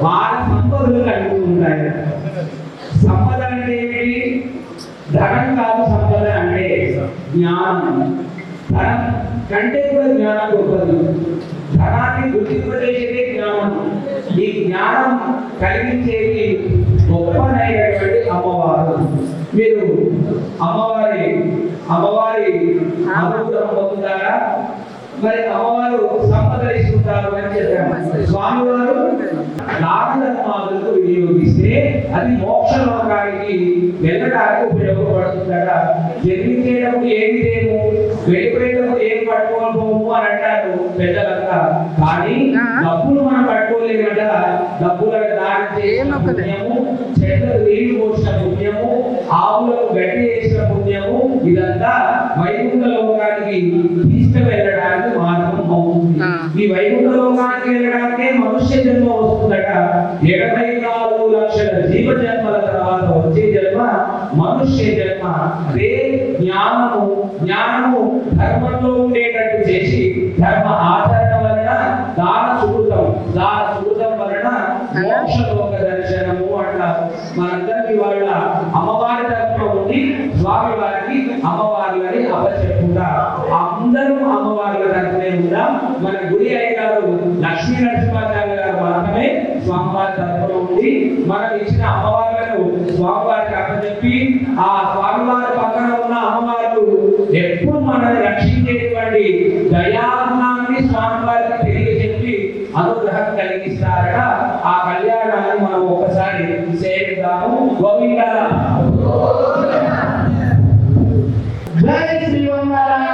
వాళ్ళ సంపదలు కలుగుతూ ఉంటాయి. సంపద అంటే ఏమిటి? ధనం కాదు. సంపద అంటే జ్ఞానం. ధనం కంటే కూడా జ్ఞానం గొప్పది. ధనాన్ని గుర్తింపజేసేది జ్ఞానం. ఈ జ్ఞానం కలిగించేది గొప్పనైనటువంటి అమ్మవారు. మీరు అమ్మవారి అనుగ్రహం పొందుతారా? మరి అమ్మవారు సంపదలు ఇస్తుంటారు అని చెప్పాము. స్వామివారు దానధర్మాలకు వినియోగిస్తే అది మోక్ష లోకానికి వెళ్ళడానికి ఉపయోగపడుతుందట. జన్మించేటప్పుడు ఏమి లేము, వెళ్ళిపోయేటప్పుడు ఏం పట్టుకోకపోము అని అంటారు పెద్దలంతా. కానీ డబ్బులు మనం పట్టుకోలేమట. డబ్బులకు దానం చేసిన పుణ్యము, చెట్లకు నీళ్లు పోసిన పుణ్యము, ఆవులకు గడ్డి చేసిన పుణ్యము, ఇదంతా వైకుంఠ లోకానికి తీసుకువెళ్ళడానికి మార్గం అవుతుంది. ఈ వైకుంఠ లోకానికి వెళ్ళడానికే మనుష్య జన్మ వస్తుందట. 74 లక్షల జీవ జన్మల తర్వాత వచ్చే జన్మ మనుష్య జన్మ. అదే జ్ఞానము ధర్మంలో ఉండేటట్టు చేసి ధర్మ ఆచరణ వలన దాన సుకృతం వలన మోక్ష లోక దర్శనము అంటారు. మనందరికీ వాళ్ళ అమ్మవారి తరపున ఉండి స్వామి వారికి అమ్మవార్లని అప్పచెప్పుకుంటా అందరూ అమ్మవార్ల తరపునే ఉందాం. మన గుడి అయ్యగారు లక్ష్మీ నరసింహాచార్య గారు మాత్రమే స్వామివారి తరపున ఉండి మనం ఇచ్చిన అమ్మవార్లను స్వామివారికి అప్పచెప్పి ఆ స్వామివారి పక్కన ఉన్న అమ్మవారు ఎప్పుడు మనల్ని రక్షించేటువంటి దయాగుణాన్ని స్వామివారికి తెలియజెప్పి అనుగ్రహం కలిగిస్తారట. ఆ కళ్యాణాన్ని మనం ఒకసారి సేవిద్దాము. గోవిందా జై శ్రీమన్నారాయణ.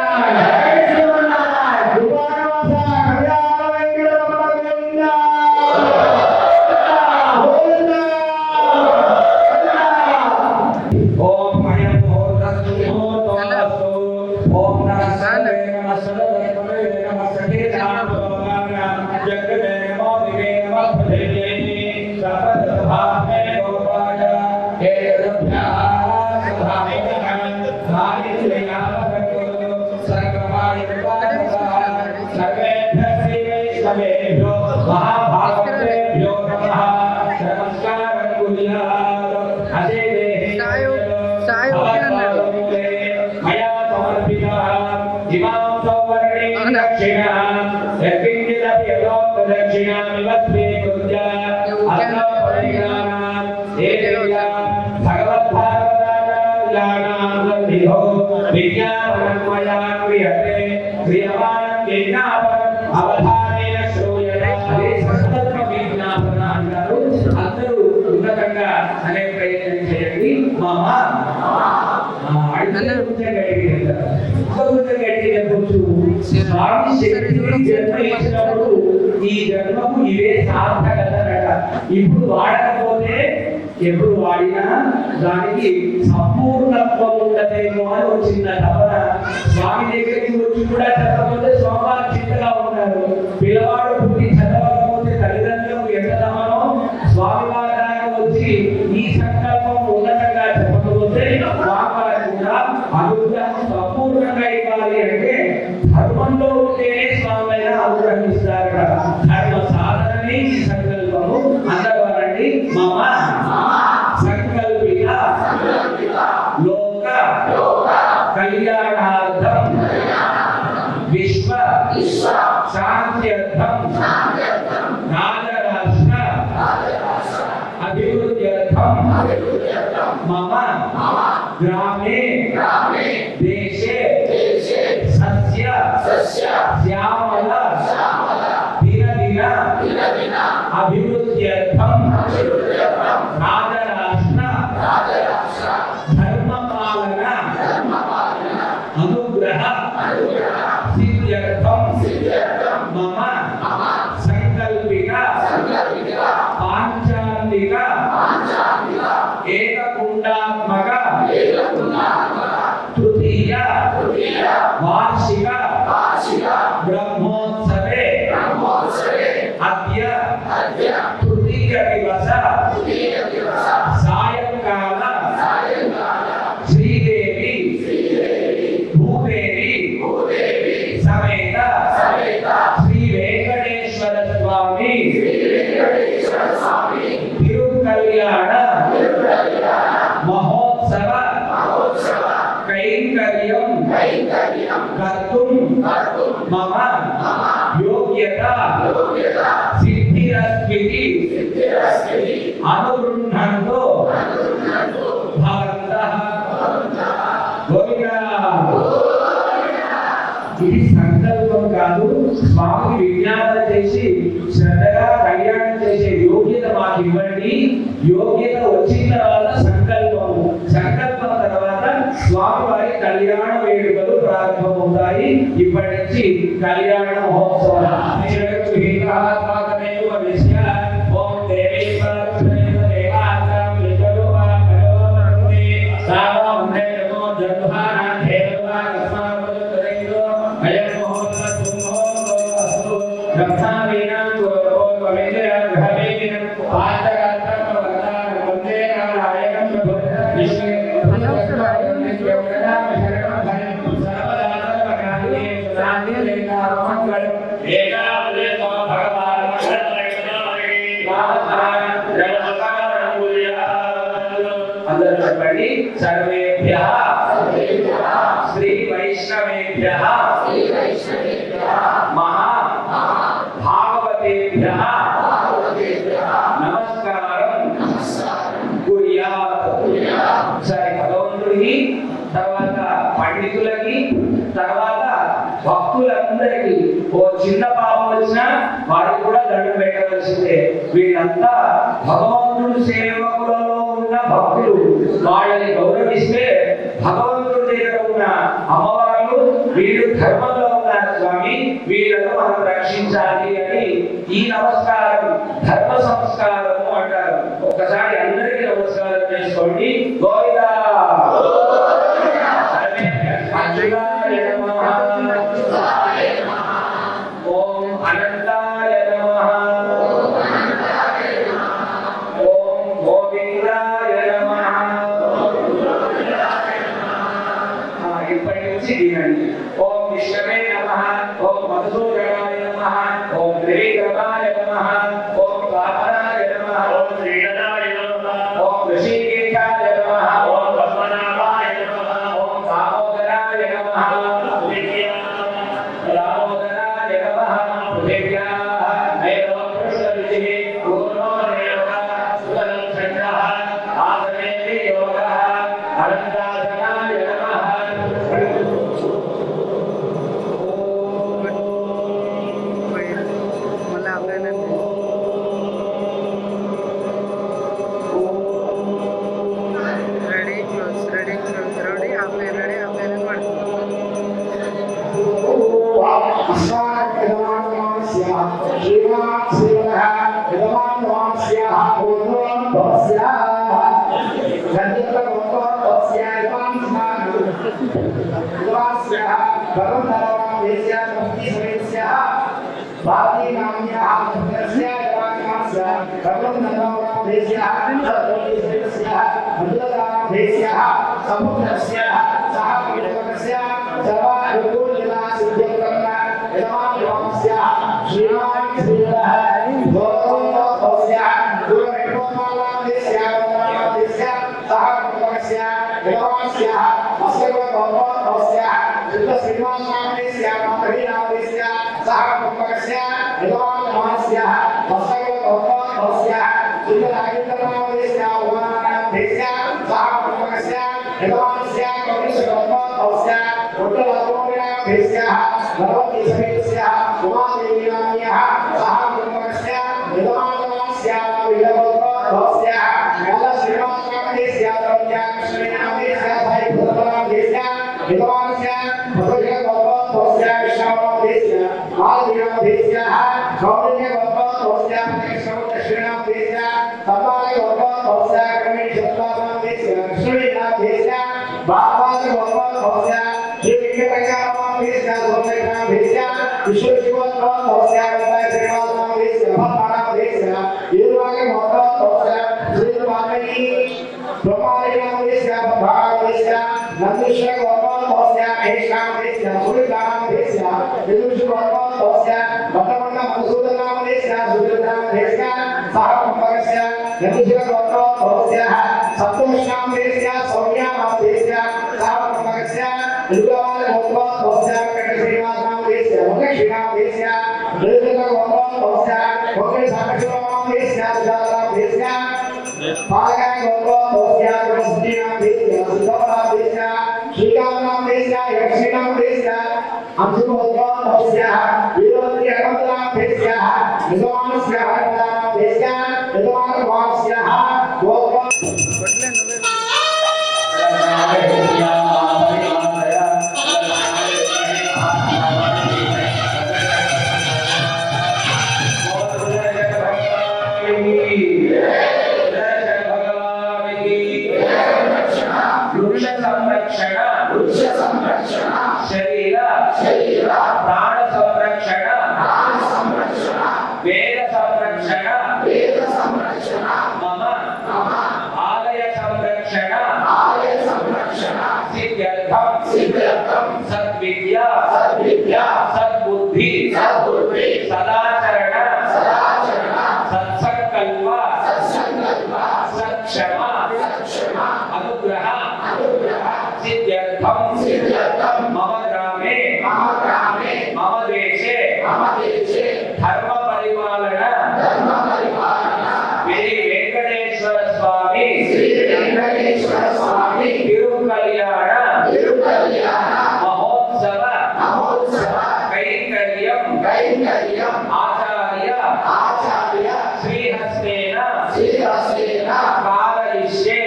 ఈ జన్మకు ఇవే సార్థకత. ఇప్పుడు వాడకపోతే ఎప్పుడు వాడినా దానికి సంపూర్ణత్వం ఉండదేమో అని వచ్చింది తపన. స్వామి దగ్గరికి వచ్చి కూడా చదవకపోతే స్వామివారు చింతగా ఉన్నారు. పిల్లవాడు పుట్టి చదవకపోతే తల్లిదండ్రులకు ఎంత దమనో, స్వామివారి దాకా వచ్చి ఈ సంకల్పం ఉన్నతంగా చెప్పకపోతే స్వామివారి కూడా అనుగ్రహం సంపూర్ణంగా ఇవ్వాలి. అంటే ధర్మంలో ఉంటేనే స్వామి అనుగ్రహిస్తారట. ధర్మ సాధనని ఈ సంకల్పము. అందవారండి మమ సంకల్పిత లోక కళ్యాణార్థం విశ్వ శాంత్యర్థం రాజరాష్ట్ర అభివృద్ధ్యర్థం మమ గ్రామే దేశే సస్య శ్యామల దిన అభివృద్ధ్యర్థం రాజరాష్ట్ర ధర్మపాలన అనుగ్రహ సిద్ధ్యర్థం మమ సంకల్పిత పాంచాలిక ఏకకుండాత్మక తృతీయ వార్షిక బ్రహ్మోత్సవే అద్య తృతీయ దివస సాయంకాల శ్రీదేవి భూదేవి సమేత శ్రీ వెంకటేశ్వర స్వామి సిద్ధిరస్మితి అనుగృహ్ణంతో భవంతః గోవిందా. ఇది సంకల్పం కాదు, స్వామికి విజ్ఞాపన చేసి శ్రద్ధగా కళ్యాణం చేసే యోగ్యత మాకు ఇవ్వండి. యోగ్యత వచ్చిన తర్వాత సంకల్పం తర్వాత స్వామి వారి కళ్యాణ వేడుకలు ప్రారంభమవుతాయి. ఇప్పటి నుంచి కళ్యాణ మహోత్సవం. ఓం దేవీ అందరూ చెప్పండి. సర్వేభ్యః శ్రీ వైష్ణవేభ్యః మహా భాగవతేభ్యః నమస్కారం కుర్యాత్. సరే, భగవంతుడికి తర్వాత పండితులకి తర్వాత భక్తులందరికీ ఓ చిన్న పాపం వచ్చినా వారికి కూడా దండం పెట్టవలసిందే. వీళ్ళంతా భగవంతుడు సేవకులలో ఉన్న భక్తులు. వాళ్ళని గౌరవిస్తే భగవంతుడి దగ్గర ఉన్న అమ్మవారు వీళ్ళు ధర్మంలో ఉన్నారు స్వామి, వీళ్ళను మనం రక్షించాలి అని ఈ నమస్కారం ధర్మ సంస్కారము అంటారు. ఒక్కసారి అందరికీ నమస్కారం చేసుకోండి. గోవిందా. ఓం అనంతాయ నమః. ఓం గోవిందాయ నమః. ఇప్పటి నుంచి వినండి. ఓం విష్ణవే నమః. ఓం మధుసూదనాయ నమః. ఓం త్రివిక్రమాయ నమః. ఓం వామనాయ నమః. ఓం శ్రీధరాయ నమః. ఓం ఋషికేశాయ నమః. ఓం పద్మనాభాయ నమః. ఓం దామోదరాయ నమః. Hello. పాలయాయ గోత్రోద్భవస్య త్రిమూర్తీనాం దేశ్య సిద్ధవనాం దేశ్య శ్రీకాకుళం దేశ్య యక్షిణం దేశ్య అంశుగోత్రోద్భవస్య వీరవతి అనంతరాం దేశ్య నిజమానస్య హరినాం దేశ్య నిజమానవాస్య గోత్ర శరీర ప్రాణ సంరక్షణ వేద సంరక్షణ మమ ఆలయ సంరక్షణ సిద్ధ్యర్థం సద్విద్య సద్బుద్ధి సదాచరణ సత్సంకల్ప సత్క్షమ అనుగ్రహ సిద్ధ్యర్థం మమ గ్రామే మమ దేశే ధర్మ పరిపాలన శ్రీ వెంకటేశ్వర స్వామి తిరుకల్యాణ మహోత్సవ కైంకర్యం ఆచార్య శ్రీహస్తేన కారయిష్యే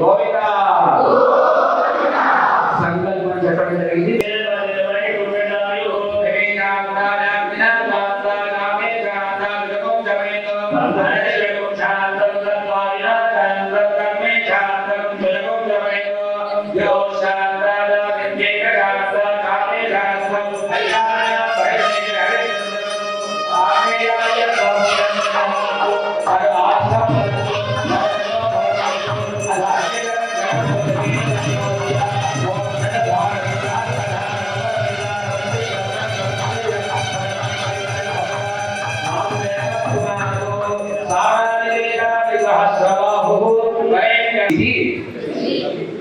గోవిందా సంకల్పం చెప్పడం జరిగింది.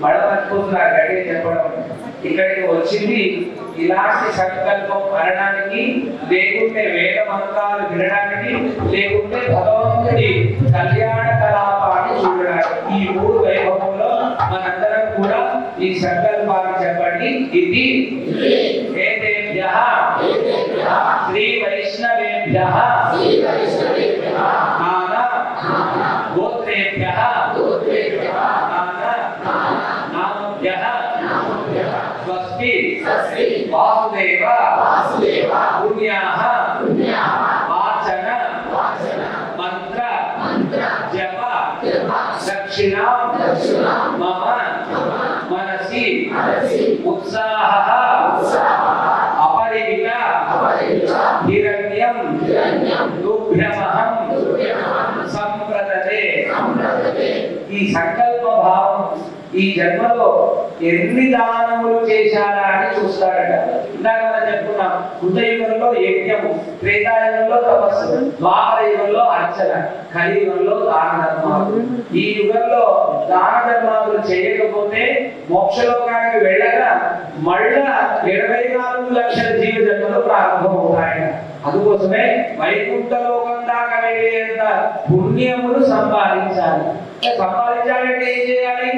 పడమనుకుంటున్నారు గట్టిగా చెప్పడం. ఇక్కడికి వచ్చింది ఇలాంటి సంకల్పం అనడానికి, లేకుంటే వేద మంత్రాలు వినడానికి, లేకుంటే భగవంతుడి కళ్యాణ కలాపాన్ని చూడడానికి. ఈ మూడు వైభవంలో మనందరం కూడా ఈ సంకల్పాన్ని చెప్పండి. ఇది ఏతేభ్యః శ్రీ వైష్ణవేభ్యః నానా గోత్రేభ్యః స్వస్తి వాసుదేవ పుణ్యాః వాచన మంత్ర జప దక్షిణాం మమ మనసి ఉత్సాహః అపరిమిత హిరణ్యం తుభ్యమహం సంప్రదతే. ఈ సంకల్ప భావం ఈ జన్మలో ఎన్ని దానములు చేశారా అని చూస్తాడట. ఇందాక మనం చెప్పుకున్నాం, కృతయుగంలో యజ్ఞము, త్రేతాయుగంలో తపస్సు, ద్వాపర యుగంలో అర్చన, కలియుగంలో దాన ధర్మాలు. ఈ యుగంలో దాన ధర్మాలు చేయకపోతే మోక్షలోకానికి వెళ్ళగా మళ్ళా 24 లక్షల జీవ జన్మలు ప్రారంభమవుతాయి. అందుకోసమే వైకుంఠ లోకం దాకా వెళ్ళేంత పుణ్యములు సంపాదించాలి. సంపాదించాలంటే ఏం చేయాలి?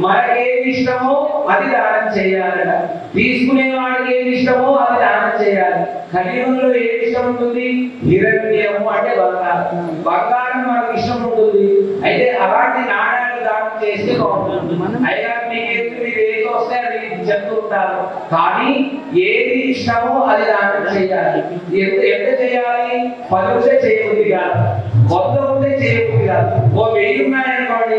మనకేమి ఇష్టమో అది దానం చేయాలట. తీసుకునే వాడికి ఏమి ఇష్టమో అది దానం చేయాలి. కలియుగంలో ఏమి ఇష్టం ఉంటుంది? హిరణ్యము అంటే బంగారం. బంగారం మనకు ఇష్టం ఉంటుంది. అయితే అలాంటి నాణ్యాలు దానం చేస్తే బాగుంటుంది. అయినా మీకు ఏది వస్తే అది చెప్తుంటారు. కానీ ఏది ఇష్టమో అది దానం చేయాలి. ఎంత చేయాలి? 10 ఉంటే చేయబుద్ధి కాదు, 100 ఉంటే చేయబుద్ధి కాదు. 1000 ఉన్నాయనుకోండి,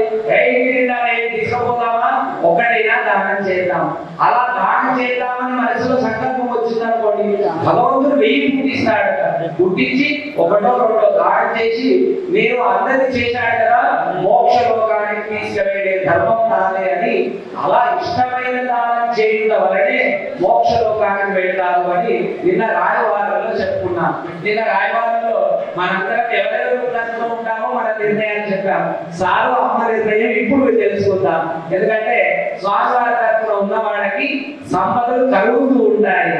తీసుకుపోతామా, ఒకటైనా దానం చేద్దాం. అలా దానం చేద్దామని మనసులో సంకల్పం వచ్చిందనుకోండి, భగవంతుడు 1000 పుట్టిస్తాడట. పుట్టించి 1 2 దానం చేసి నేను అందరి చేశాడు కదా, మోక్ష లోకానికి తీసుకెళ్ళే ధర్మం నాదే అని అలా ఇష్టమైన దానం చేయడం వలనే మోక్ష లోకానికి వెళ్తారు అని నిన్న రాయవారంలో చెప్పుకున్నాం. నిన్న రాయవారంలో మనందరం ఎవరెవరు ఉంటామో మన నిర్ణయాలు చెప్పాం. సారు అమ్మ నిర్ణయం ఇప్పుడు తెలుసుకుందాం. ఎందుకంటే స్వామివారి తరఫున ఉన్న వాళ్ళకి సంపదలు కలుగుతూ ఉంటాయి.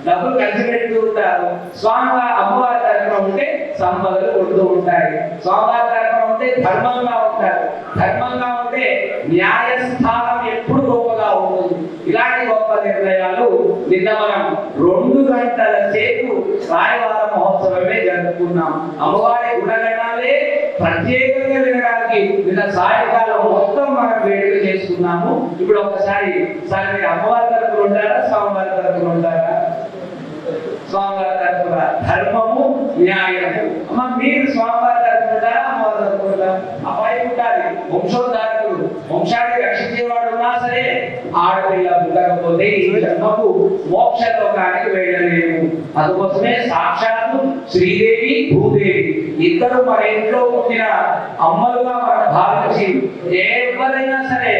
డబ్బులు ఖర్చు పెడుతూ ఉంటారు. స్వామివారి అమ్మవారి తరఫున ఉంటే సంపదలు కొడుతూ ఉంటాయి. స్వామివారి తరఫున ఉంటే ధర్మంగా ఉంటారు. ధర్మంగా ఉంటే న్యాయస్థానం ఎప్పుడు గొప్పగా ఉంటుంది. ఇలాంటి గొప్ప నిర్ణయాలు నిన్న మనం 2 గంటల సేపు రాయవార మహోత్సవమే జరుపుకున్నాం. అమ్మవారి గుణగణాలే ప్రత్యేకంగా వినడానికి నిన్న సాయంకాలం మొత్తం మనం వేడుక చేసుకున్నాము. ఇప్పుడు ఒకసారి మీరు అమ్మవారి తరపున ఉంటారా, స్వామివారి తరపున ఉంటారా? స్వామివారి తరపున ధర్మము న్యాయము. అమ్మ మీరు స్వామివారి తరపున ఉంటారా, అమ్మవారి తరపున ఉంటారా? అబ్బాయి ఉండాలి, వంశోద్ధారకుడు, వంశాన్ని రక్షించేవాడు ఉన్నా సరే ఆడపిల్ల ఉండకపోతే ఈ జన్మకు మోక్ష లోకానికి వెళ్ళలేము. అందుకోసమే సాక్షాత్తు శ్రీదేవి భూదేవి ఇద్దరు మన ఇంట్లో పుట్టిన అమ్మలుగా మనం భావించి ఎవరైనా సరే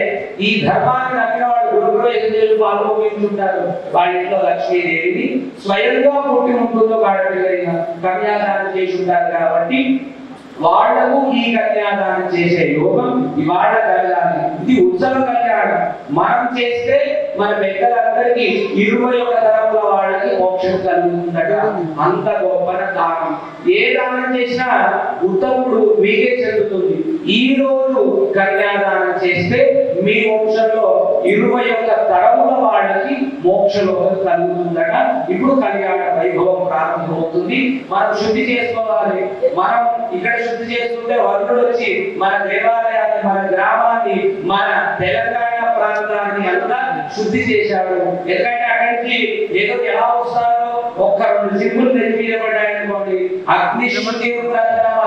ఈ ధర్మాన్ని నమ్మిన వాళ్ళు గురుప్రవేశం చేసి పాల్గొంటుంటారు. వాళ్ళ ఇంట్లో లక్ష్మీదేవిని స్వయంగా పుట్టి ఉంటుందో ఆడపిల్లైన కన్యాదానం చేసి ఉంటారు. కాబట్టి వాళ్లకు ఈ కన్యాదానం చేసే యోగం ఇవాళ కలగాలి. ఇది ఉత్సవ కళ్యాణం. మనం చేస్తే మన పెద్దలందరికీ 21 తరముల వాళ్ళకి మోక్షం కలుగుతుందట. అంత గొప్ప దానం. ఏ దానం చేసినా ఉత్తముడు మీకే చెందుతుంది. ఈ రోజు కన్యాదానం చేస్తే మీ వంశంలో 21 తరముల వాళ్ళకి మోక్షలోకం కలుగుతుందట. ఇప్పుడు కళ్యాణ వైభవం ప్రారంభమవుతుంది. మనం శుద్ధి చేసుకోవాలి. మనం ఇక్కడ శుద్ధి చేస్తుంటే వరుణుడు వచ్చి మన దేవాలయాన్ని, మన గ్రామాన్ని, మన తెలంగాణ ప్రాంతాన్ని అంతా శుద్ధి చేశాడు. ఎందుకంటే అక్కడికి ఏదో ఎలా వస్తారో ఒక్క 2 జిప్పులు నిర్మీయబడ్డాయనుకోండి, అగ్ని శుద్ధి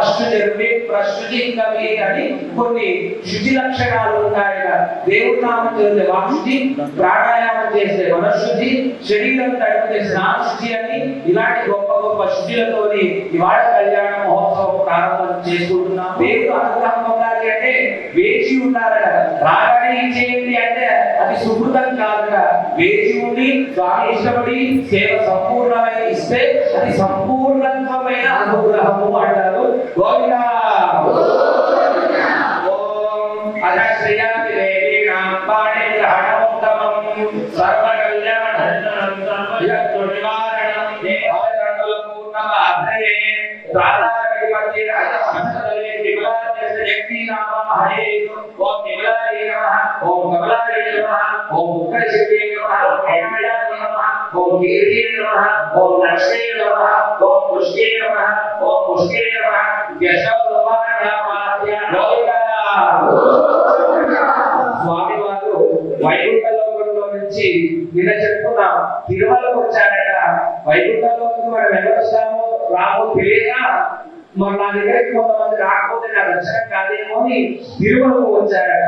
అష్టు జరిపి ప్రశుద్ధి కవి అని కొన్ని శుద్ధి లక్షణాలు ఉంటాయి. దేవుడి నామం చేస్తే వాక్శుద్ధి, ప్రాణాయామం చేస్తే మనశుద్ధి, శరీరం తడిపితే స్నాన శుద్ధి అని ఇలాంటి గొప్ప గొప్ప శుద్ధిలతోని ఇవాళ కళ్యాణ మహోత్సవం ప్రారంభం చేసుకుంటున్నాం. దేవుడు అనుగ్రహం పొందాలి అంటే వేచి ఉండాలట. రాగానే ఇచ్చేయండి అంటే అది సుకృతం కాదట. వేచి ఉండి స్వామి ఇష్టపడి సేవ సంపూర్ణమైన ఇస్తే అది సంపూర్ణత్వమైన అనుగ్రహము అంటారు. గోవిందా ఓం అధశ్రయామి దేవీనాం పాణి గ్రహణోత్తమం సర్వకళ్యాణం సర్వశత్రు నివారణం దేవదండల పూర్ణమాధయే ప్రాణాధిపతి అజమస్తలే విమలాదేశ జగతి నామ హరే. ఓం విమలాయ నమః, ఓం కమలాయ నమః, ఓం ఉగ్రశక్తి నమః, ఓం హేమయాయ నమః, ఓం కీర్తి నమః, ఓం లక్ష్మీ నమః, ఓం పుష్కే నమః, ఓం పుష్కే నమః. స్వామి వారు వైకుంఠ లోకంలో నుంచి నిన్న చెప్పుకున్నాం తిరుమలకు వచ్చారట. వైకుంఠ లోకంలో మనం ఎవరొస్తామో రామో తెలియగా మరి నా దగ్గరికి కొంతమంది రాకపోతే నా దర్శనం కాదేమో అని తిరుమలకు వచ్చారట.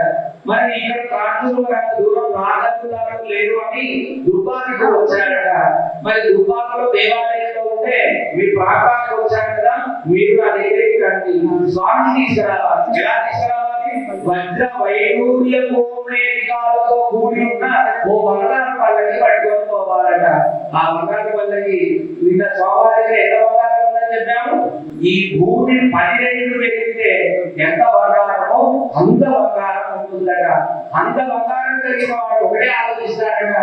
మరి ఇక్కడ ప్రాంతంలో దూరం రాగలుగుతారో లేరు అని దుబ్బాకకు వచ్చారట. మరి దుబ్బాకలో దేవాలయంలో ఉంటే మీ ప్రాంతానికి వచ్చారు కదా, మీరు నా దగ్గరికి రండి, స్వామిని తీసుకురావాలి. ఎలా తీసుకురావాలి? వజ్ర వైడూర్య గోమేధికాలతో కూడి ఉన్న ఓ బంగారు పల్లకి పట్టుకొని పోవాలట. ఆ బంగారు పల్లకి నిన్న స్వామి ఎంత బంగారం ఉందని చెప్పాము. ఈ భూమి 10 రెట్లు పెరిగితే ఎంత బంగారమో అంత బంగారం ఉంటుందట. అంత బంగారం కలిగిన వాడు ఒకటే ఆలోచిస్తాడట,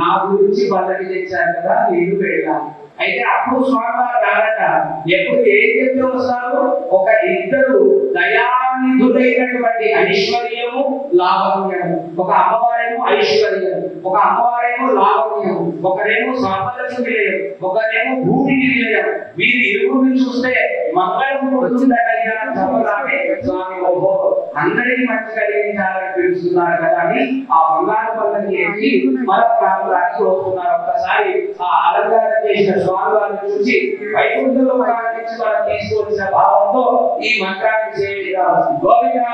నా గురించి పల్లకి తెచ్చారు కదా నేను వెళ్ళాలి. అయితే అప్పుడు స్వామివారు రారట. ఎప్పుడు ఏం చెప్తూ వస్తారు? ఒక ఇద్దరు దయానిధులైనటువంటి ఐశ్వర్యము లావణ్యము. ఒక అమ్మవారేమో ఐశ్వర్యం, ఒక అమ్మవారేమో లావణ్యం, ఒకరేమో సామర్థ్యం నిలయం, ఒకరేమో భూమికి నిలయం. వీరి ఇరువురిని చూస్తే మంగళం పుడుతుందటైనా చెప్పలాగే స్వామి ఓహో అందరికీ మంచి కలిగించాలని పిలుస్తున్నారు కదా అని ఆ బంగారు పల్లకి ఎక్కి మన ప్రాంతానికి వస్తున్నారు. ఒక్కసారి ఆ అలంకారం చేసిన స్వామి వారిని చూసి వైకుంఠంలో నుంచి మనం తీసుకొచ్చిన భావంతో ఈ మంత్రాన్ని చేయాలి. గోవిందా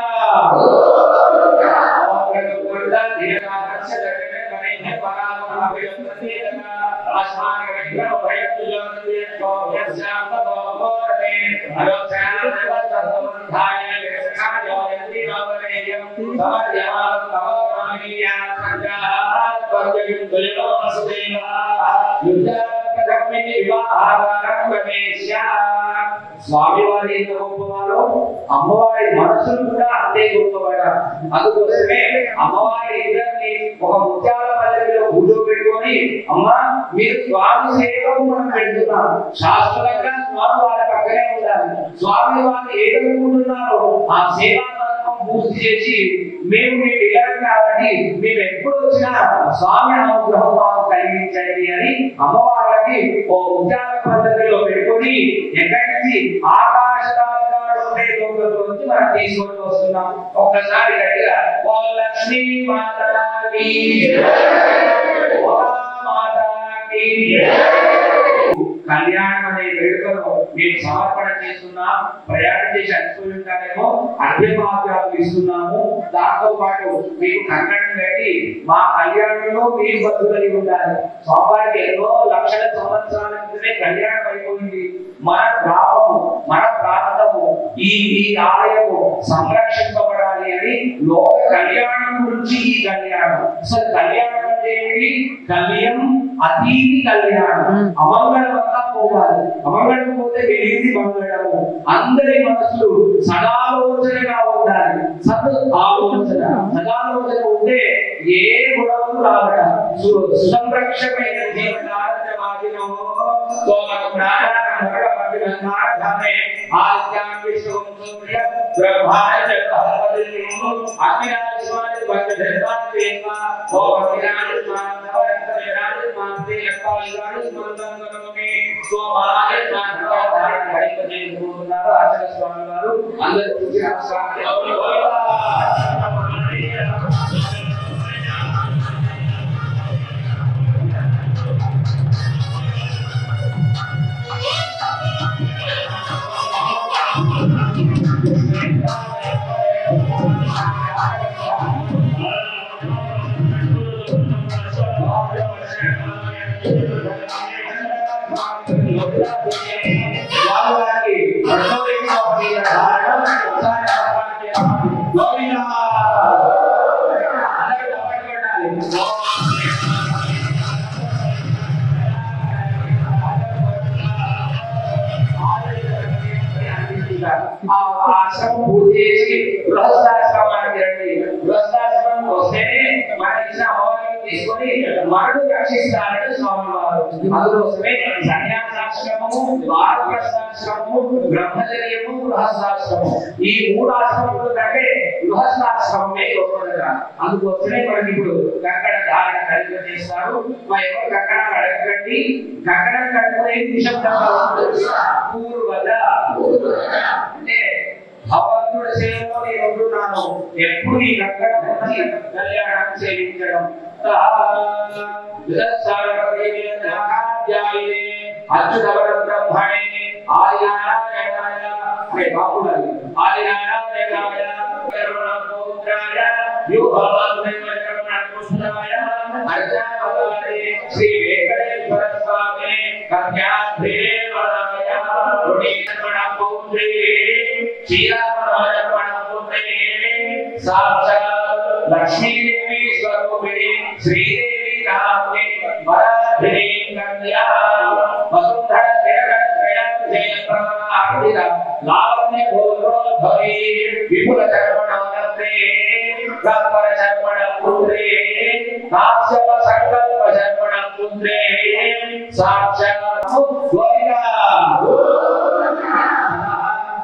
స్వామి వారి ఎంత గొప్పవారో అమ్మవారి మనసును కూడా అంతే గొప్పపడాలి. అందుకోసమే అమ్మవారి ఇద్దరిని ఒక ముత్యాల పల్లెలో కూర్చోబెట్టుకొని, అమ్మా మీరు స్వామి సేవకు మనం పెడుతున్నాం, శాశ్వతంగా స్వామి వారి పక్కనే ఉండాలి, స్వామి వారు ఏదనుకుంటున్నారో ఆ సేవా పూర్తి చేసి మేము మీ పిల్లలు కాబట్టి మేము ఎప్పుడు వచ్చినా స్వామి అనుగ్రహం మాకు కలిగించండి అని అమ్మవారికి ఓ ముత్యాల పద్ధతిలో పెట్టుకొని ఎక్కడి నుంచి ఆకాశరాలు ఉండే లోకంలో నుంచి మనం తీసుకొని వస్తున్నాం. ఒక్కసారి గట్టిగా ఓ లక్ష్మీ మాతాకి ఓ మాతాకి కళ్యాణం అనే వేడుకను మేము సమర్పణ చేస్తున్నాం. ప్రయాణం చేసి అలసిపోయి ఉంటారేమో అర్ఘ్యపాద్యాలు ఇస్తున్నాము. దాంతో పాటు మీకు కంకణం పెట్టి మా కళ్యాణంలో మీరు బతుకులై ఉండాలి. స్వామివారికి ఎన్నో లక్షల సంవత్సరాల క్రితమే కళ్యాణం అయిపోయింది. మన గ్రామము, మన ప్రాంతము, ఈ ఆలయము సంరక్షింపబడాలి అని లోక కళ్యాణం గురించి ఈ కళ్యాణం. అసలు కళ్యాణం అంటే ఏంటి? కళ్యం అతీతి కళ్యాణం. అమంగళం అంతా పోవాలి, అమంగళం పోతే వెలిగింది మంగళము. అందరి మనసులు సదాలోచనగా ఉండాలి. ఆలోచన సదాలోచన ఉంటే ఏ గొడవలు రావట. సుసంరక్షమైన జీవనార్థమాదినో స్వామి వారు అందరూ ఆశ్రమం పూర్తి చేసి గృహస్థాశ్రమానికి రండి. గృహస్థాశ్రమం వస్తేనే మన ఇచ్చిన అమ్మవారిని తీసుకొని మరణ రక్షిస్తారని స్వామి వారు. అందుకోసమే సన్యాసాశ్రమము, వానప్రస్థాశ్రమము, బ్రహ్మచర్యము, గృహస్థాశ్రమము, ఈ మూడు ఆశ్రమముల కంటే గృహస్థాశ్రమమే గొప్పదిగా. అందుకోసమే మనకి ఇప్పుడు కంకణ ధారణ కలిపి చేస్తారు. ఎవరు కంకణాలు అడగండి, కంకణం కట్టుకునేది నిశ్శబ్దంగా ఉంటుంది. పూర్వద అంటే భగవంతుడి సేవలో నేను ఉంటున్నాను, ఎప్పుడు ఈ కంకణం కళ్యాణం చేయించడం. అచ్యుతవర బ్రహ్మణే ఆదినారాయణాయ అనే బాపుడాలి. ఆదినారాయణాయ కరుణాపూత్రాయ యుగవద్వైవచరణపుష్టాయ అర్చావతారే శ్రీ వెంకటేశ్వర స్వామి కన్యాద్రిదేవాయ రుణీకరణపూత్రే శ్రీరామరాజపణపూత్రే సాక్షాత్ లక్ష్మీదేవి స్వరూపిణి శ్రీదేవి రామే వరాధిని కన్యా వసుంధర లావణ్య గోత్రోద్భవి విపుల చర్మణే గంపర చర్మణ పుత్రే కాశ్యప సంకల్ప చర్మణ పుత్రే సాక్షాత్ గోవిందా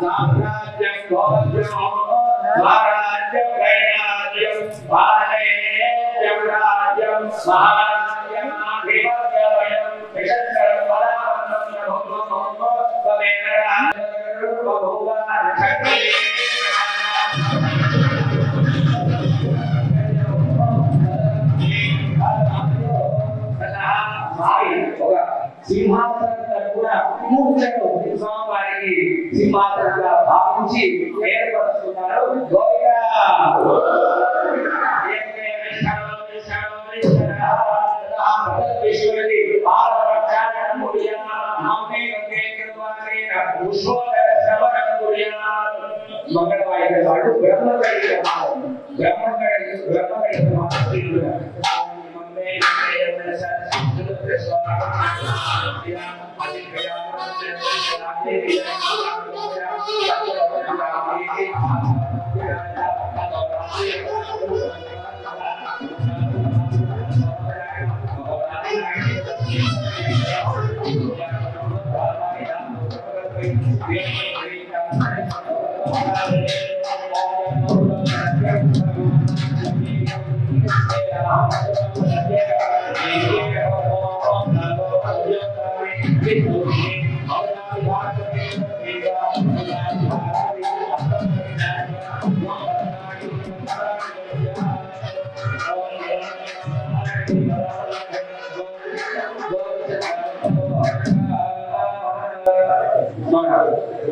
సామ్రాజ్యం గోత్రం స్వరాజ్యం వైరాజ్యం పాలయం రాజ్యం మహారాజ్యం అధిపత్యం విశంకరం బలవంతం సింహాసనం తరపున కూర్చొని స్వామివారికి సింహాసనంగా భావించి ఏర్పరుస్తున్నారు. గోవిందా విశ్వది మంగళవాడు బ్రహ్మగడి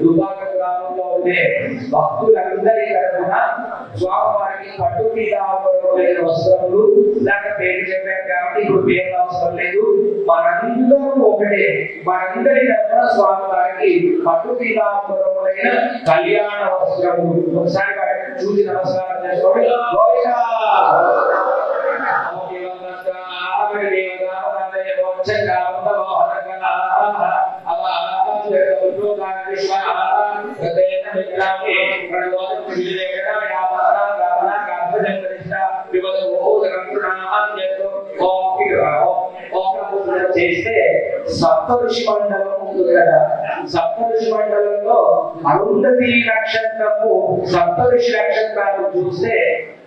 దుబాక గ్రామంలో ఉండే భక్తులందరి తరఫున స్వామివారికి పట్టు పీతాంబరమైన వస్త్రములు ఇందాక పేరు చెప్పారు కాబట్టి ఇప్పుడు పేరు అవసరం లేదు. మనందరూ ఒకటే, మనందరి తరఫున స్వామివారికి పట్టు పీతాంబరమైన కళ్యాణ వస్త్రములు ఒకసారి వాటిని చూసి నమస్కారం చేసుకోండి. చేస్తే సప్తఋషి మండలం ఉంటుంది కదా, సప్తఋషి మండలంలో అరుంధతి నక్షత్రము సప్తఋషి నక్షత్రాలు చూస్తే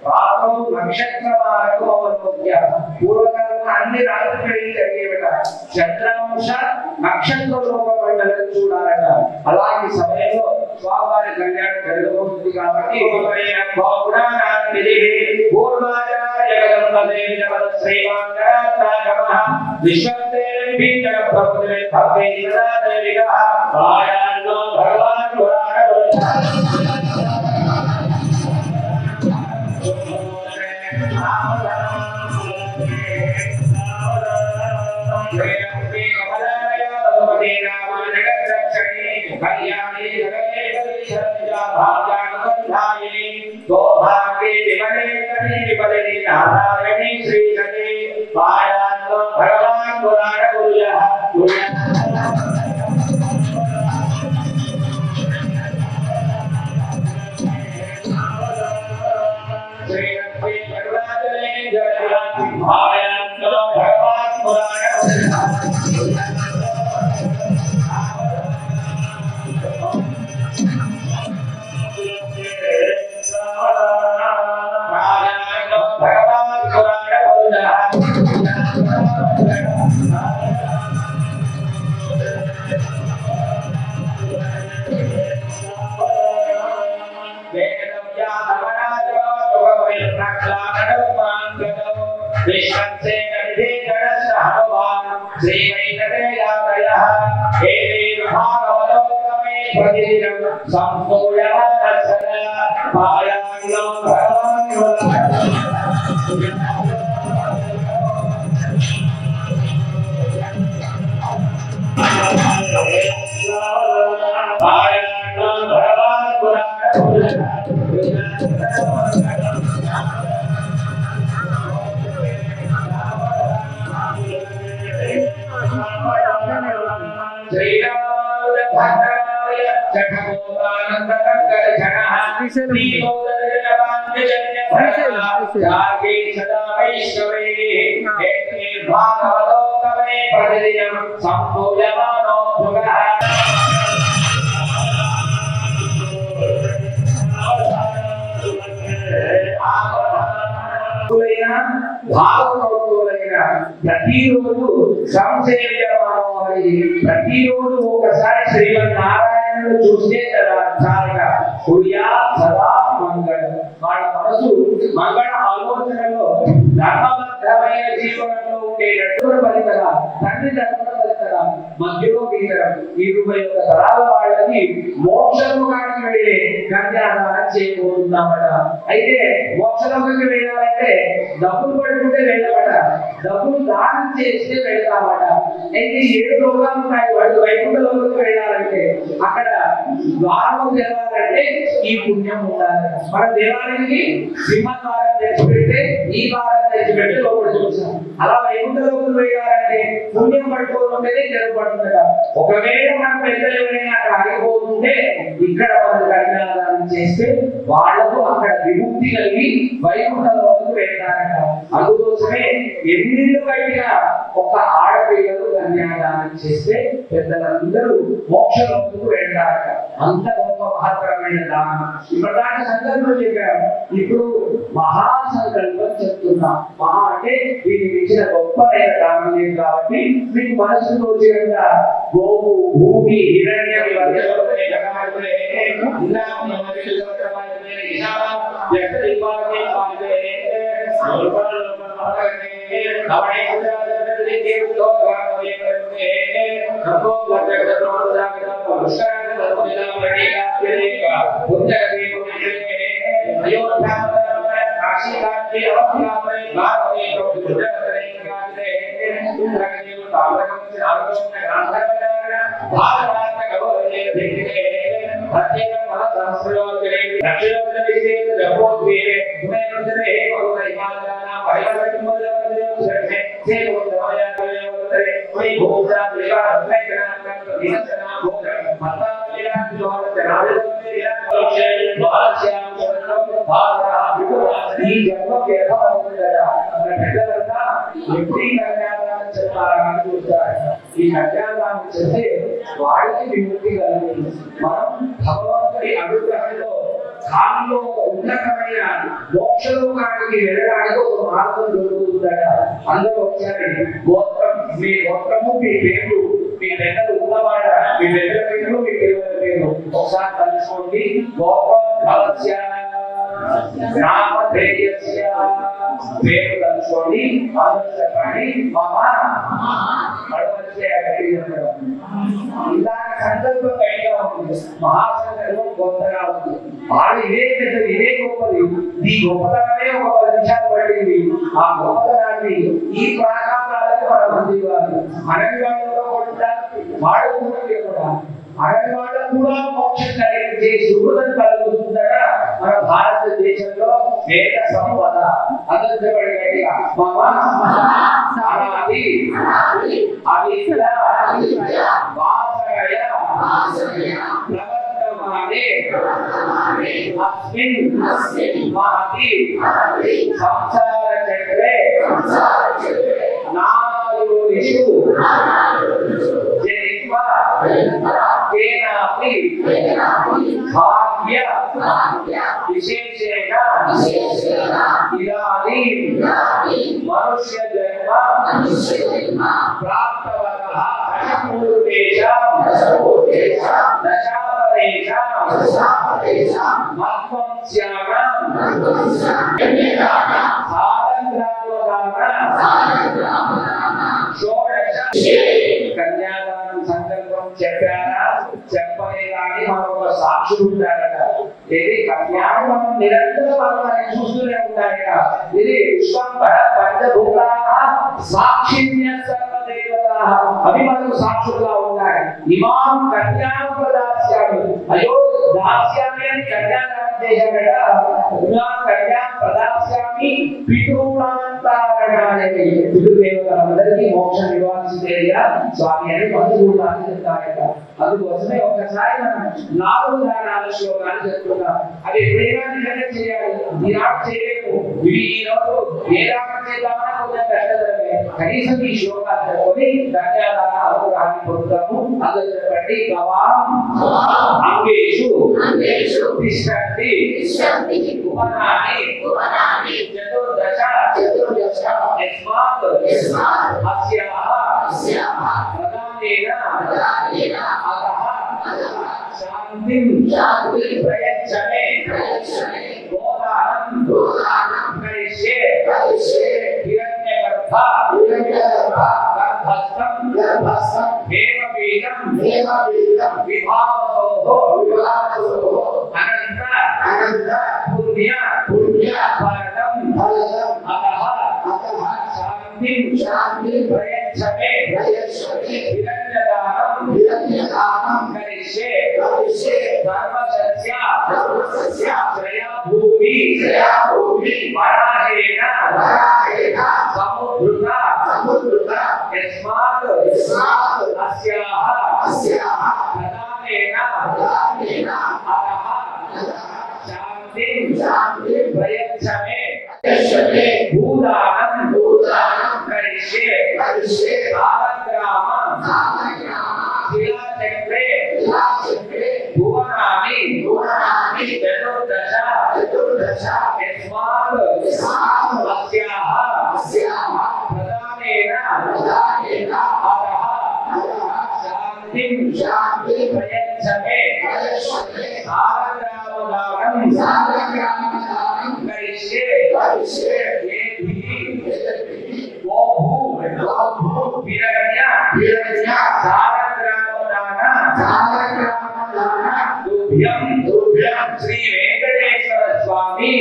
రాత్రం నక్షత్ర పూర్వకాలం అన్ని రాత్రి జరిగేవిట చంద్రాంశ నక్షత్ర లోక మండలం చూడాలట. అలాంటి సమయంలో స్వామివారి కళ్యాణం జరగబోతుంది కాబట్టి ప్రతిరోజు సంసేవ్యమానమని ప్రతిరోజు ఒకసారి శ్రీమన్నారాయణుడు చూస్తే చాలుగా కుర్యా సదా మంగళం. వాళ్ళ మనసు మంగళ ఆలోచనలో ధర్మబద్ధమైన జీవనంలో ఉండేటట్టు ఫలితరా తండ్రి ధర్మ ఫలితరా మధ్యలో గీతరం 21 తరాల వాళ్ళకి మోక్షలోకానికి వెళ్ళే కన్యాదానం చేయబోతున్నామట. అయితే మోక్షలోకానికి వెళ్ళాలంటే డబ్బులు పడుకుంటే వెళ్ళమట, డబ్బులు దానం చేస్తే వెళ్తామట. అయితే 7 లోకాలు ఉన్నాయి, వాడు వైకుంఠ లోకానికి వెళ్ళాలంటే అక్కడ ద్వారం తెరవాలంటే ఈ పుణ్యం ఉండాలి. మన దేవాలయానికి సింహద్వారం తెచ్చిపెడితే ఈ వారం తెచ్చిపెట్టి లోపల చూసాం. అలా వైకుంఠలోకి వేయాలంటే పుణ్యం పట్టుకోవాలంటేనే జరుగుతుందట. ఒకవేళ మనం పెద్దలు ఎవరైనా అక్కడ ఆగిపోతుంటే ఇక్కడ వాళ్ళు కన్యాదానం చేస్తే వాళ్లకు అక్కడ విముక్తి కలిగి వైకుంఠలోకి వెళ్తారట. అందుకోసమే ఎన్నిళ్ళు కట్టినా ఒక ఆడపిల్లలు కన్యాదానం చేస్తే పెద్దలందరూ మోక్షలోకి వెళ్తారట. అంత గొప్ప మహత్తరమైన దానం. ఇప్పటిదాకా సంకల్పం చెప్పాము, ఇప్పుడు మహాసంకల్పం చెప్తున్నాం. మహా అంటే దీనికి ఇచ్చిన గొప్పమైన దానం లేదు కాబట్టి మీకు మనసు తోచినంత గోవు, భూమి, హిరణ్యం ఇవన్నీ ఈ జన్మ చెప్పాలని చూస్తారు. ఈ కన్యాదానం చేస్తే వాళ్ళకి విముక్తి కలిగింది. మనం భగవంతుడి అనుగ్రహంలో కాలంలో ఉన్నతమైన మోక్షలోకానికి వెళ్ళడానికి ఒక మార్గం దొరుకుతుందట. అందరూ వచ్చారు. గోత్రం, మీ గోత్రము, మీ పేరు, మీ పెద్దలు ఉన్నవాడ, మీ పెద్దల పేరు, మీ పిల్లల పేరు ఒకసారి కలుసుకోండి. గోత్రం ఫలస్య నామధేయస్య పేరు కలుసుకోండి. అందరూ చెప్పండి. ఇలాంటి సంకల్పం గట్టిగా ఉంటుంది. మహాసంకల్పం గొప్పగా ఉంటుంది. వాళ్ళు ఇదే పెద్దది, ఇదే గొప్పది. ఈ గొప్పతనమే ఒక 10 నిమిషాలు పట్టింది. ఆ గొప్పతనాన్ని ఈ ప్రాకారాలకు మనం అందివ్వాలి. మనకి వాళ్ళలో కూడా వాడు కూడా అడవి వాళ్ళకు కూడా మోక్షం కలిగించే సుకృతం కలుగుతుందట మన భారతదేశంలో. వేద సంపద అందరి గట్టిగా అనాది అవిద్య వాసనయ ప్రవర్తమానే అస్మిన్ మహతి సంసార చక్రే నాయోనిషు జనిత్వా కేనాపి భాగ్య విశేషేణ ఇదానీం మనుష్య జన్మ ప్రాప్తవతః పూర్వేషాం దశాపరేషాం మత్వం స్యానాం షోడశ కన్యాదానం సంకల్పం చెప్పారా చెప్పలేదా అని మనకు ఒక సాక్షులు ఉంటారట. ఇది కన్యాన్ని మనం నిరంతరం మనం చూస్తూనే ఉంటాయట. ఇది విశ్వంబర పంచభూతా సాక్షిణ్య సర్వదేవతా అవి మనకు సాక్షులుగా ఉంటాయి. ఇమాం కన్యాం ప్రదాస్యామి. అయ్యో దాస్యామి అని కన్యాదానం చేశాడట. ఇమాం కన్యాం ప్రదాస్యామి పితృణాంతారణాయ. పితృదేవతలందరికీ మోక్షం ఇవ్వాల్సిందేగా స్వామి అని పంచుకుంటాను చెప్తారట. అందుకోసమే ఒకసారి మనం 4 దానాల శ్లోకాలు చెప్తున్నాం. అది ఎప్పుడైనా నిజంగా చేయాలి. ఈనాడు చేయలేము. ఇవి ఈరోజు ఏ దానం చేద్దామని కొంచెం కష్టతరమే. కనీసం ఈ శ్లోకాలు చెప్పుకొని కన్యాదాన అనుగ్రహాన్ని పొందుతాము. అందరూ చెప్పండి. గవాం అంగేషు తిష్టంతి ఉపనాని చతుర్దశ యస్మాత్ అస్యాః ప్రదానేన అతః శాంతిం ప్రయచ్చమే గోదానం కరిష్యే హిరణ్యగర్భ గర్భస్థం దేవబీజం విభావసోః అనంత పుణ్య ఫలదం అతః శాంతిం ప్రయచ్చమే హిరణ్యదానం కరిష్యే ధర్మసస్య శ్రేయా భూమి వరాహేణ సముద్రుత యస్మాత్ అస్యాః ప్రదానేన అతః శాంతిం ప్రయచ్చమే భూదానం కరిష్యే సాలగ్రామ శిలాచక్రే భువనాని చతుర్దశ యస్మాత్ అస్యాః ప్రదానేన అతః శాంతిం ప్రయచ్చమే సాలగ్రామదానం కరిష్యే वो भू हिरण्य सालग्रामदान तुभ्यं श्री वेंकटेश्वर स्वामी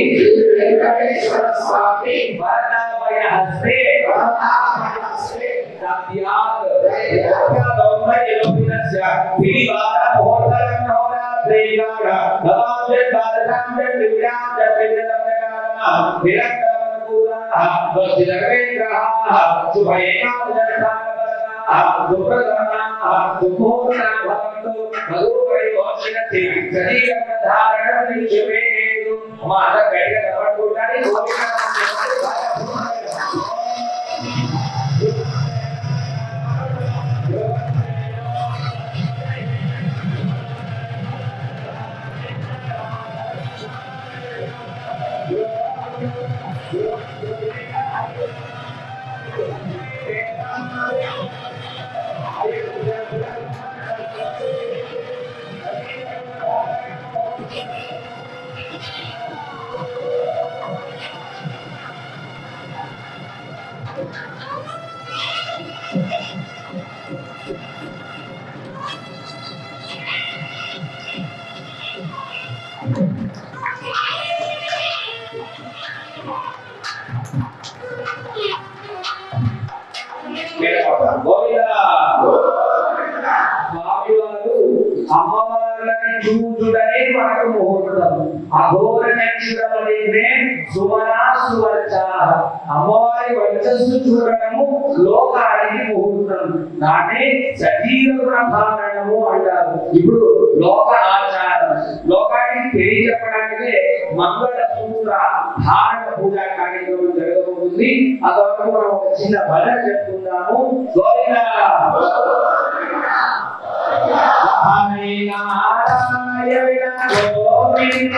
वरदाभय हस्ते सत्यात् दौर्यलोकिनस्य पिलिवार मुहूर्तं होरात्रेगाढ गवांजत् बादकां च दिव्यां च पितरम्यकाः वस्तिरवेन्द्राः शुभैकादशाः सुप्रसन्नाः सुमुहूर्ताः भवन्तु मधुपरिभोषयति शरीरधारणं निक्षेपेतु माता गैर नवकुटानि అమ్మవార్లని చూచుడనే మనకు ముహూర్తం. అఘోర చక్షురమనే సుమనా సువర్చ. అమ్మవారి వర్చస్సు చూడటము లోకానికి ముహూర్తం. దాన్ని సజీవ ప్రభారణము అంటారు. ఇప్పుడు లోక ఆచారం లోకానికి తెలియజెప్పడానికి మంగళ సూత్ర ధారణ పూజా కార్యక్రమం జరగబోతుంది. అదొక మనం ఒక చిన్న భజన చెప్పుకుందాము. గోవిందా హరి నారాయణ గోవింద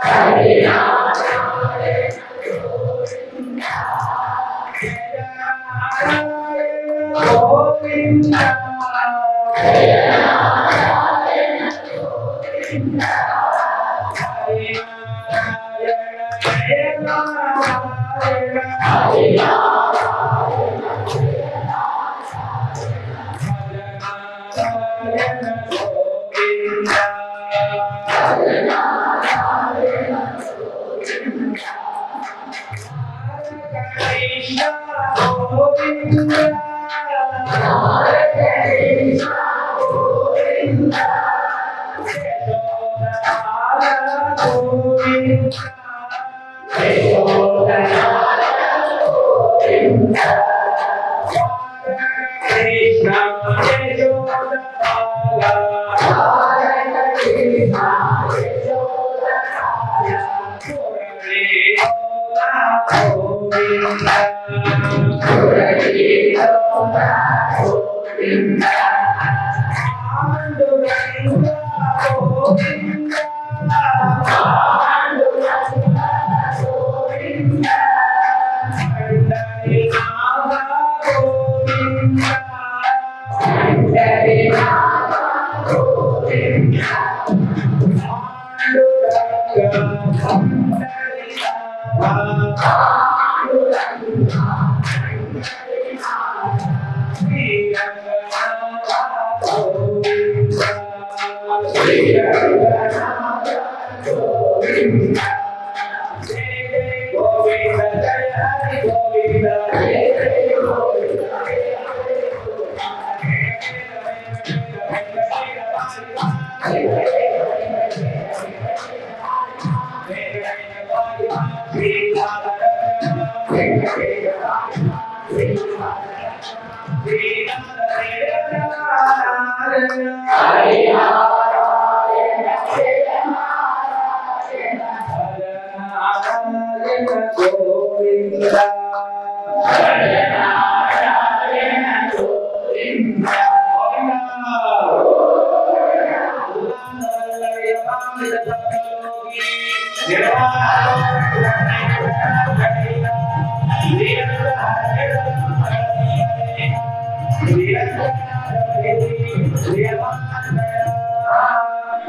హరి నారాయణ గోవింద జయ నారాయణ గోవింద జయ నారాయణ గోవింద హరి నారాయణ జయ నారాయణ హరి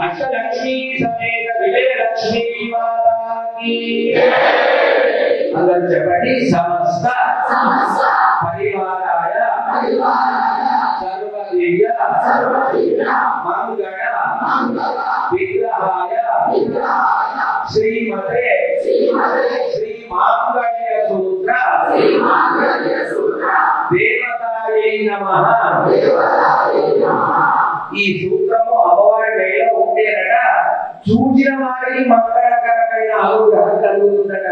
అష్టలక్ష్మీ సమేత విజయలక్ష్మీ మాతాకి అందరూ చెప్పండి. సమస్త పరివారాయ సర్వదివ్య మంగళ విగ్రహాయ శ్రీమతే శ్రీ మాంగళ్య సూత్ర దేవతాయై నమః. ఈ సూత్రము అమ్మవారి వేళ ఉంటేనట చూచిన వారికి మంగళకరమైన అనుగ్రహం కలుగుతుందట.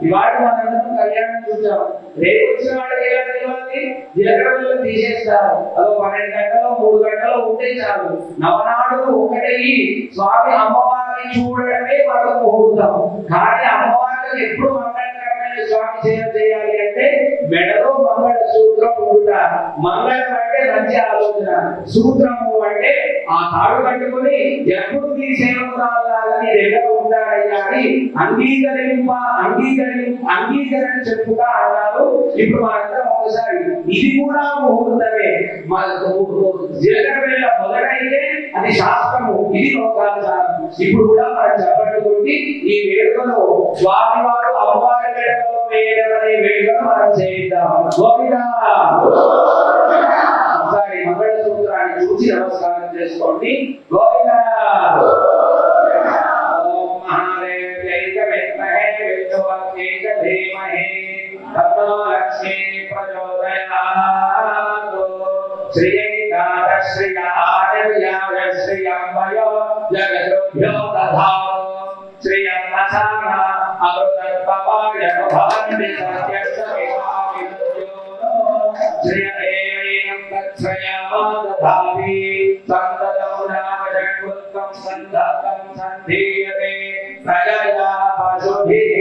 ఇవాళ మనందరం కళ్యాణం చూసాం. రేపు వచ్చిన వాళ్ళకి ఎలా తెలియాలి? జీలకర్రలు తీసేస్తారు. అదో 12 గంటలో 3 గంటలో ఉంటే చాలు. నవనాడులు ఒకటై స్వామి అమ్మవారిని చూడడమే మనకు ముహూర్తం. కానీ అమ్మవారికి ఎప్పుడు మంగళకరమైన స్వామి సేవ చేయాలి అంటే మెడలో మంగళ సూత్రం ఉండుట. మంగళం అంటే మంచి ఆలోచన, సూత్రము అంటే ఆ తాడు కట్టుకుని ఎప్పుడు మీ సేవకురాలాగా నీ దగ్గర ఉంటారయ్యా అని అంగీకరణ చెప్పుగా అన్నారు. ఇప్పుడు మనందరం ఒకసారి ఇది కూడా ముహూర్తమే. జీలకర్ర వేళ మొదలైతే అది శాస్త్రము, ఇది లోకాచారం. ఇప్పుడు కూడా మనం చెప్పండి కొట్టి ఈ వేడుకలో స్వామివారు అమ్మవారి వేడుకలో వేయడం అనే వేడుకను మనం చేయిద్దాం. గోవిందా ఒకసారి మంగళ సూత్రాన్ని చూసి నమస్కారం చేసుకోండి. గోవిందా ఓం మహాదేవ్యైక విద్మహే విష్ణువత్యేక ధీమహి తన్నో లక్ష్మీ ప్రచోదయాత్. శ్రీయేకాద శ్రియ ఆదిర్యాయ శ్రియంబయో జగద్భ్యో దధాతు. శ్రియన్నసాన అమృతత్వపాయ భవంతి సత్యస్తమివామిద్యో. శ్రియదేవైనం తత్శ్రయామాదధామి సంతతం నామజన్ముత్వం సంధతం సంధీయతే ప్రజయా పశుభిః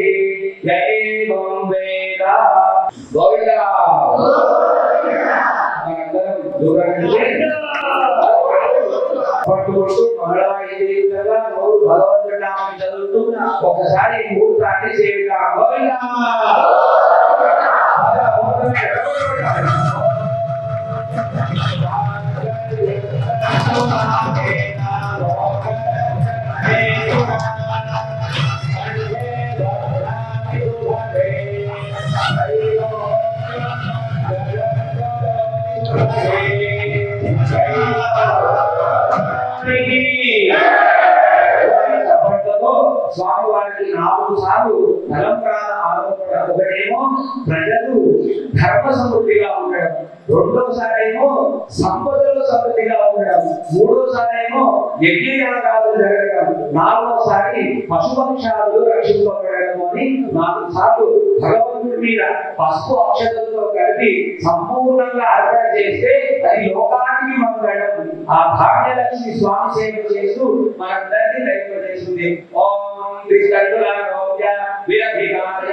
యైవం వేద. గోవిందా మనందరం దూరం నుంచి పట్టుకుంటూ మహిళా నోరు భగవంతుడి నామం చదువుతూ ఒకసారి ముహూర్తాన్ని సేవిద్దాం. గోవిందా స్వామి వారికి 4 సార్లు తలంప్రాణ ఆరోపణ. ఒకటేమో ప్రజలు ధర్మ సమృద్ధిగా ఉండడం, రెండోసారేమో సంపదలు సమృద్ధిగా ఉండడం, మూడోసారేమో యజ్ఞయాగాలు జరగడం, 4వసారి పశుపక్షాలు రక్షింపబడడం అని 4 సార్లు భగవంతుడి మీద పసుపు అక్షతలతో కలిపి సంపూర్ణంగా అర్పణ చేస్తే అది లోకానికి మంగళం. ఆ భాగ్యలక్ష్మి స్వామి సేవ చేస్తూ మనందరినీ దయచేస్తుంది. ఓం దిష్కల్లారోగ్య విరభిగాయ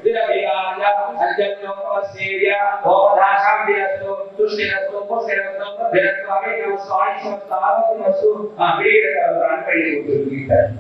విరభిగాయ అజ్ఞోపసేవ్య ఓపదాశాంతిరస్తు తుష్టిరస్తు పుష్టిరస్తు విరస్తు అవిజ్ఞ స్వామి సంస్థావస్తు ఆ వీరకరు అన్పై కూర్చుంటారు.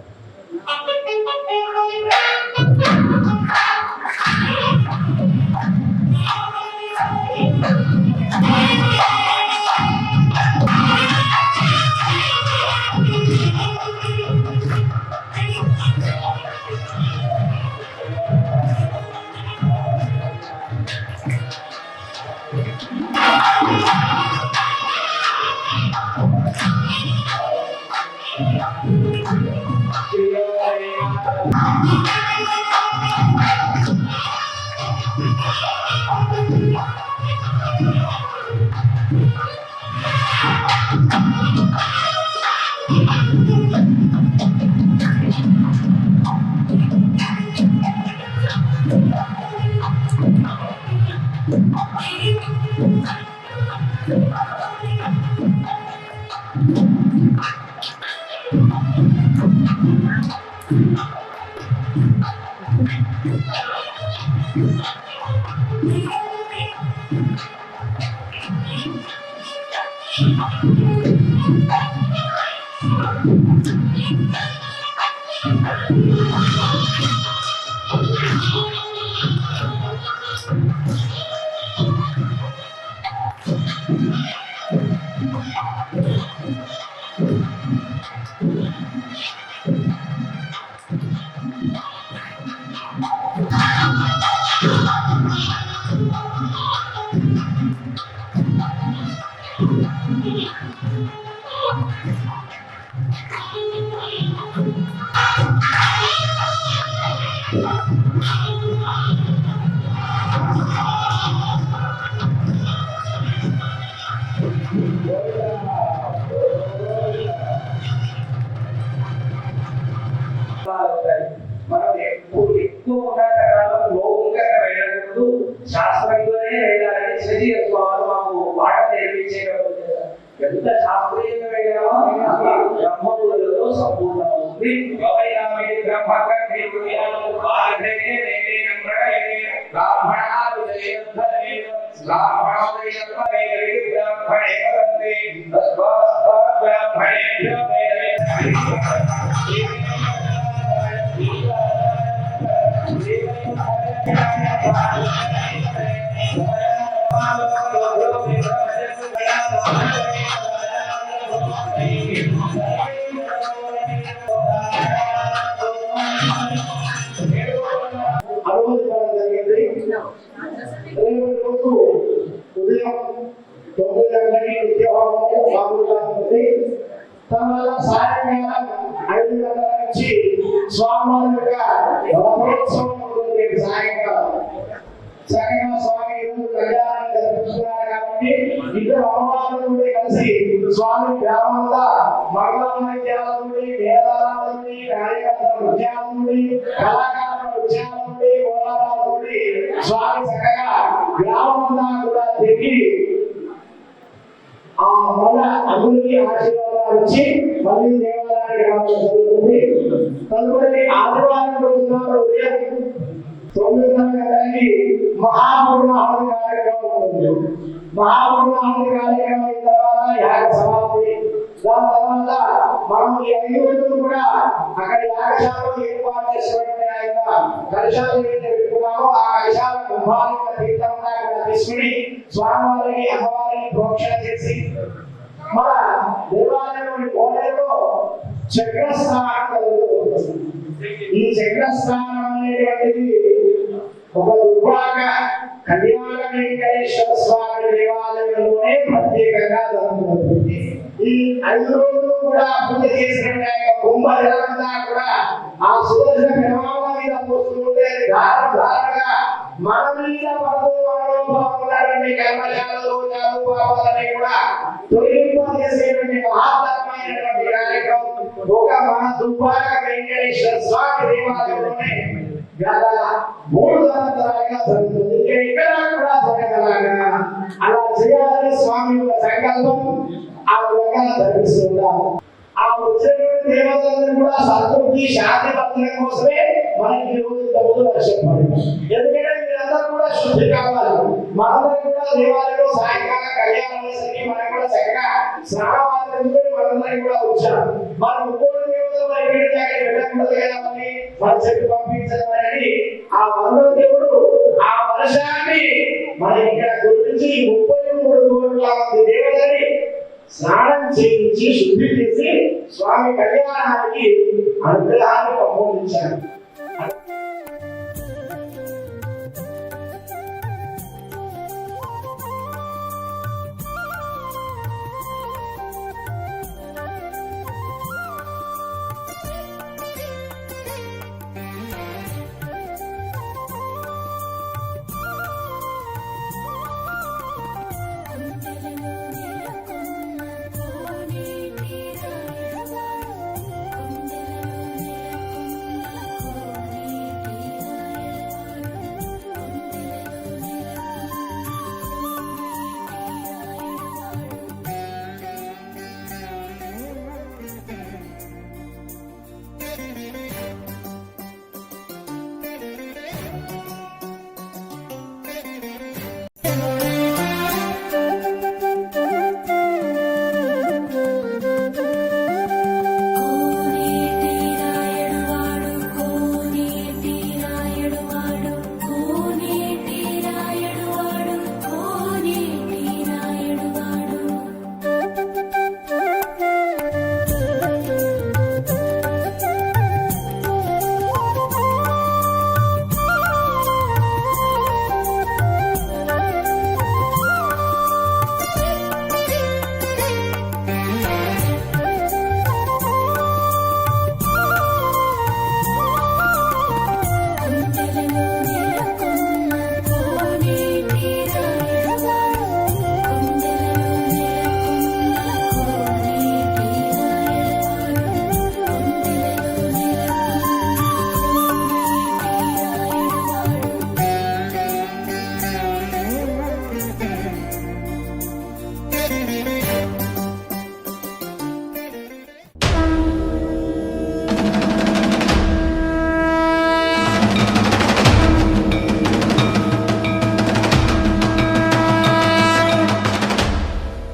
మనం ఎప్పుడు ఎక్కువ ఉన్నంతకాలం లౌకికంగా వెళ్ళకూడదు, శాస్త్రంలోనే వెళ్ళాలని సజీవ స్వామి మాకు పాఠం నేర్పించేటప్పుడు ఎంత శాస్త్రీయంగా వెళ్ళామో బ్రహ్మములలో సంపూర్ణమవుతుంది. తర్వాత సాయంకాలం 5 గంటల నుంచి స్వామివారి యొక్క రథోత్సవం ఉంటుంది. సాయంకాలం చక్కగా స్వామి కళ్యాణం జరిపిస్తున్నారు కాబట్టి ఇద్దరు అమ్మవారులు కలిసి స్వామి గ్రామంలో మంగళవాద్యాల నుండి, వేదాల నుండి, కార్యకర్తల నృత్యాల నుండి, కళాకారుల నృత్యాల నుండి, కోలాటాల నుండి స్వామి చక్కగా గ్రామంలో కూడా తిరిగి ఆ మళ్ళా అందరికీ ఆశీర్వాదాలు ఇచ్చి మళ్ళీ దేవాలయానికి రావడం జరుగుతుంది. తదుపరి ఆదివారం రోజున ఉదయం 9 గంటలకి మహాపూర్ణాహుతి కార్యక్రమం ఉంటుంది. మహాపూర్ణాహుతి కార్యక్రమం అయిన తర్వాత యాగ సమాప్తి. దాని తర్వాత మనం ఈ 5 రోజులు కూడా అక్కడ యాగశాలలో ఏర్పాటు చేసినటువంటి ఆయన కలశాలు ఏవైతే పెట్టుకున్నామో ఆ కలశాల కుంభాలిక తీర్థంగా తీసుకుని స్వామివారికి అమ్మవారికి ప్రోక్షణ చేసి మన దేవాలయంలోని కోనేరులో చక్రస్నానం కలుగుతుంది. ఈ చక్రస్నానం అనేటువంటిది ఒక విభాగ కళ్యాణ వెంకటేశ్వర స్వామి దేవాలయంలోనే ప్రత్యేకంగా జరుగుతుంది. ఈ 5 రోజులు కూడా పూజ చేసిన కుంభజలంతా కూడా ఆ సుదర్శన ప్రమాణ మీద పోస్తుంటే ధారగా మన మీద పడుతున్నటువంటి కర్మశాలలో పాపాలని కూడా తొలగింపజేసేటువంటి మహాత్మైనటువంటి కార్యక్రమం ఒక మన దుర్భాగ వెంకటేశ్వర స్వామి దేవాలయంలోనే గత 3 సంవత్సరాలుగా జరుగుతుంది. ఇక్కడ కూడా జరగలాగా అలా చేయాలని స్వామి యొక్క సంకల్పం ఆ విధంగా జరిపిస్తున్నారు. ఆ వచ్చినటువంటి దేవతలను కూడా సంతృప్తి శాంతి పరచడం కోసమే మనకి రోజు డబ్బులు లక్ష్యపడింది. ఎందుకంటే మీరందరూ కూడా శుద్ధి కావాలి. మనందరం కూడా దేవాలయంలో సాయంకాలం కళ్యాణం వేసరికి మనం కూడా చక్కగా స్నానాలు మనందరం కూడా వచ్చాం. మనం ఇంకోటి దేవతలు ఎక్కడి దాకా వెళ్ళకూడదు కదా మన చెప్పి పంపించడం ఆ మనలో దేవుడు ఆ వర్షాన్ని మన ఇక్కడ గురించి 33 కోట్ల మంది దేవతని స్నానం చేయించి శుద్ధి చేసి స్వామి కళ్యాణానికి అనుగ్రహాన్ని ప్రబోధించారు.